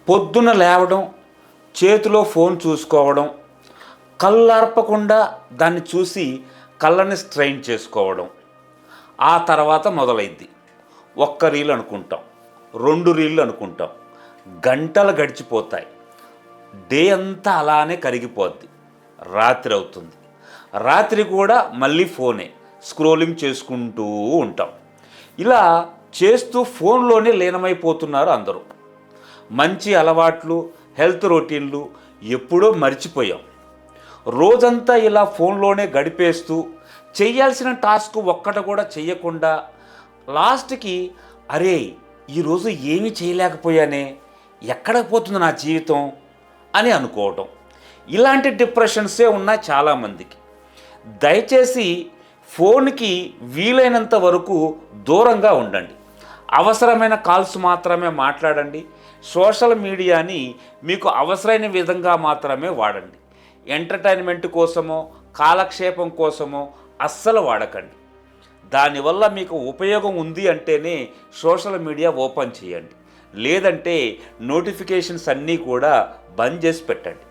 పొద్దున లేవడం, చేతిలో ఫోన్ చూసుకోవడం, కళ్ళార్పకుండా దాన్ని చూసి కళ్ళని స్ట్రెయిన్ చేసుకోవడం. ఆ తర్వాత మొదలైద్ది. ఒక్క రీల్ అనుకుంటాం, 2 రీళ్ళు అనుకుంటాం, గంటలు గడిచిపోతాయి. డే అంతా అలానే కరిగిపోద్ది. రాత్రి అవుతుంది. రాత్రి కూడా మళ్ళీ ఫోనే స్క్రోలింగ్ చేసుకుంటూ ఉంటాం. ఇలా చేస్తూ ఫోన్లోనే లీనమైపోతున్నారు అందరూ. మంచి అలవాట్లు, హెల్త్ రొటీన్లు ఎప్పుడో మర్చిపోయాం. రోజంతా ఇలా ఫోన్లోనే గడిపేస్తూ చెయ్యాల్సిన టాస్క్ ఒక్కటి కూడా చెయ్యకుండా లాస్ట్కి అరే ఈరోజు ఏమీ చేయలేకపోయానే, ఎక్కడికి పోతుంది నా జీవితం అని అనుకోవటం. ఇలాంటి డిప్రెషన్సే ఉన్నాయి చాలామందికి. దయచేసి ఫోన్కి వీలైనంత వరకు దూరంగా ఉండండి. అవసరమైన కాల్స్ మాత్రమే మాట్లాడండి. సోషల్ మీడియాని మీకు అవసరమైన విధంగా మాత్రమే వాడండి. ఎంటర్టైన్మెంట్ కోసమో కాలక్షేపం కోసమో అస్సలు వాడకండి. దానివల్ల మీకు ఉపయోగం ఉంది అంటేనే సోషల్ మీడియా ఓపెన్ చేయండి. లేదంటే నోటిఫికేషన్స్ అన్నీ కూడా బంద్ చేసి పెట్టండి.